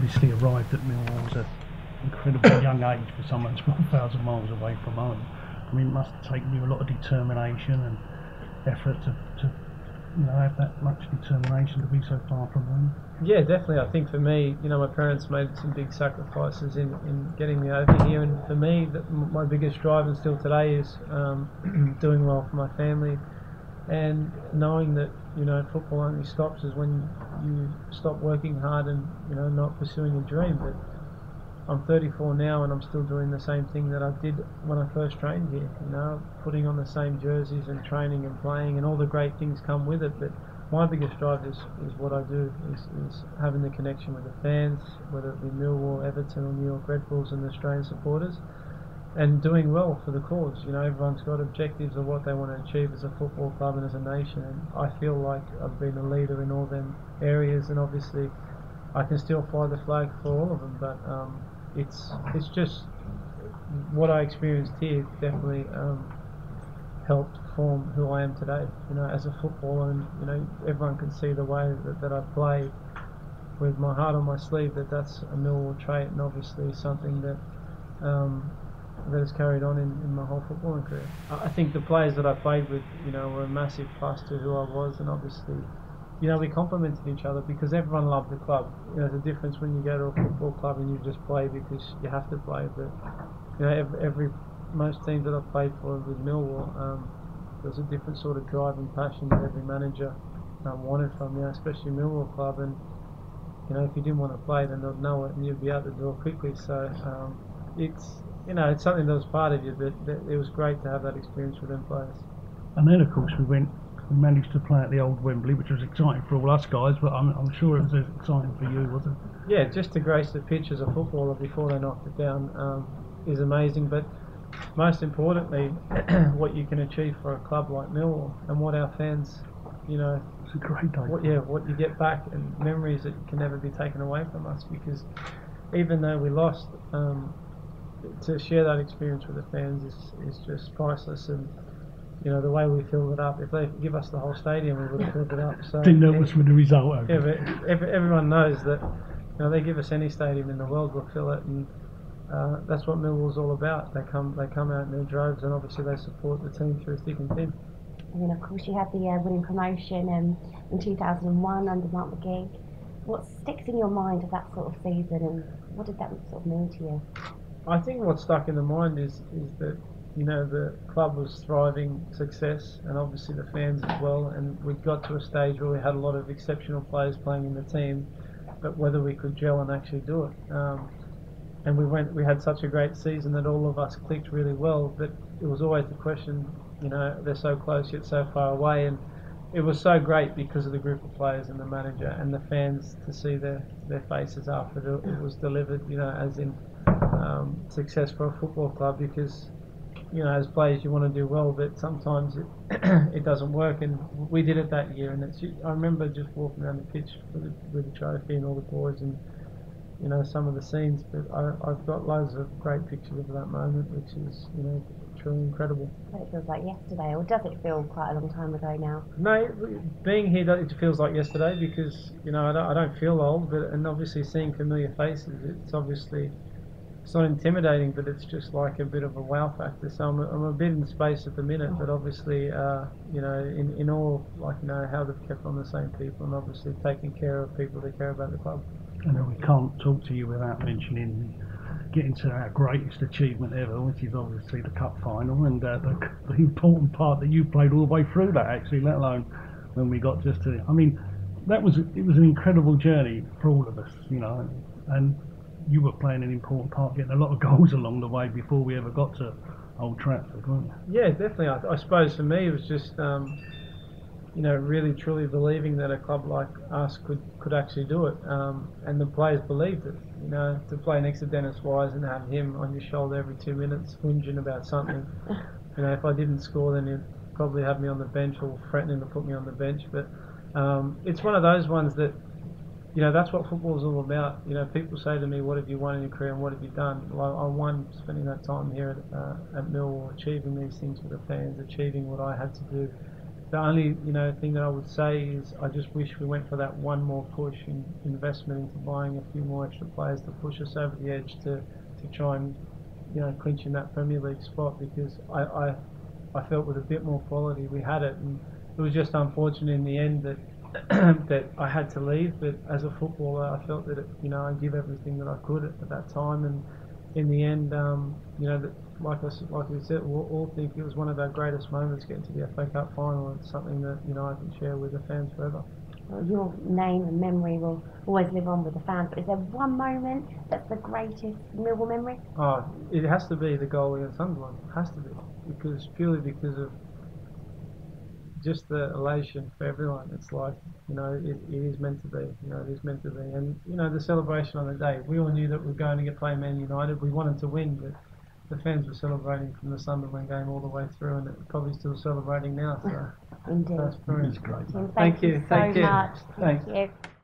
obviously arrived at Millwall at an incredibly young age for someone 12,000 miles away from home. I mean, it must take you a lot of determination and effort to have that much determination to be so far from home. Yeah, definitely. I think for me, my parents made some big sacrifices in getting me over here, and for me, my biggest drive and still today is doing well for my family, and knowing that football only stops is when you stop working hard and not pursuing a dream. But I'm 34 now, and I'm still doing the same thing that I did when I first trained here. Putting on the same jerseys and training and playing, and all the great things come with it. But my biggest drive is what I do, is having the connection with the fans, whether it be Millwall, Everton or New York Red Bulls and the Australian supporters, and doing well for the cause. Everyone's got objectives of what they want to achieve as a football club and as a nation, and I feel like I've been a leader in all them areas, and obviously I can still fly the flag for all of them, but it's just what I experienced here definitely helped form who I am today, as a footballer, and everyone can see the way that I play with my heart on my sleeve, that's a Millwall trait, and obviously something that has carried on in my whole footballing career. I think the players that I played with, were a massive plus to who I was, and obviously we complemented each other because everyone loved the club. There's a difference when you go to a football club and you just play because you have to play, but most teams that I've played for with Millwall, there's a different sort of drive and passion that every manager wanted from you, especially Millwall club. And if you didn't want to play, then they'd know it and you'd be out the door quickly. So it's something that was part of you, but it was great to have that experience with them players. And then of course we managed to play at the old Wembley, which was exciting for all us guys, but I'm sure it was exciting for you, wasn't it? Yeah, just to grace the pitch as a footballer before they knocked it down is amazing, but most importantly, what you can achieve for a club like Millwall and what our fans, it's a great day. What you get back, and memories that can never be taken away from us, because even though we lost, to share that experience with the fans is just priceless. And the way we filled it up, if they give us the whole stadium, we would have filled it up. So didn't know what's with the result. Yeah, but everyone knows that they give us any stadium in the world, we'll fill it, and that's what Millwall's all about. They come out in their droves, and obviously they support the team through thick and thin. And then of course you had the winning promotion in 2001 under Mark McGee. What sticks in your mind of that sort of season, and what did that sort of mean to you? I think what stuck in the mind is that the club was thriving success, and obviously the fans as well, and we got to a stage where we had a lot of exceptional players playing in the team, but whether we could gel and actually do it. And we had such a great season that all of us clicked really well, but it was always the question, they're so close yet so far away, and it was so great because of the group of players and the manager and the fans to see their faces after it was delivered, as in success for a football club, because as players you want to do well, but sometimes it doesn't work, and we did it that year. And I remember just walking around the pitch with the trophy and all the boys, and some of the scenes, but I've got loads of great pictures of that moment, which is truly incredible. It feels like yesterday, or does it feel quite a long time ago now? No, being here, it feels like yesterday, because I don't feel old, and obviously seeing familiar faces, it's not intimidating, but it's just like a bit of a wow factor. So I'm a bit in space at the minute, but obviously, in all, how they've kept on the same people, and obviously taking care of people that care about the club. We can't talk to you without mentioning getting to our greatest achievement ever, which is obviously the cup final, and the important part that you played all the way through that, actually, let alone when we got just to it. I mean, it was an incredible journey for all of us, and you were playing an important part, getting a lot of goals along the way before we ever got to Old Trafford, weren't you? Yeah, definitely. I suppose for me it was just really truly believing that a club like us could actually do it, and the players believed it. To play next to Dennis Wise and have him on your shoulder every 2 minutes whinging about something. If I didn't score, then he'd probably have me on the bench or threatening to put me on the bench. But it's one of those ones that that's what football is all about. People say to me, what have you won in your career and what have you done? Well, I won spending that time here at Millwall, achieving these things for the fans, achieving what I had to do the only thing that I would say is I just wish we went for that one more push in investment into buying a few more extra players to push us over the edge to try and clinch in that Premier League spot, because I felt with a bit more quality we had it, and it was just unfortunate in the end that that I had to leave. But as a footballer, I felt that I give everything that I could at that time, and in the end, that, like we said, we all think it was one of our greatest moments getting to the FA Cup final. It's something that I can share with the fans forever. Well, your name and memory will always live on with the fans. But is there one moment that's the greatest Millwall memory? Oh, it has to be the goal against Sunderland. It has to be, purely because of just the elation for everyone. It's like, it is meant to be. It is meant to be. And, the celebration on the day. We all knew that we were going to get play Man United. We wanted to win, but the fans were celebrating from the Sunderland game all the way through, and they're probably still celebrating now. So Indeed. that's brilliant. It's great. Thank you so Thank you. much. Thanks. Thank you.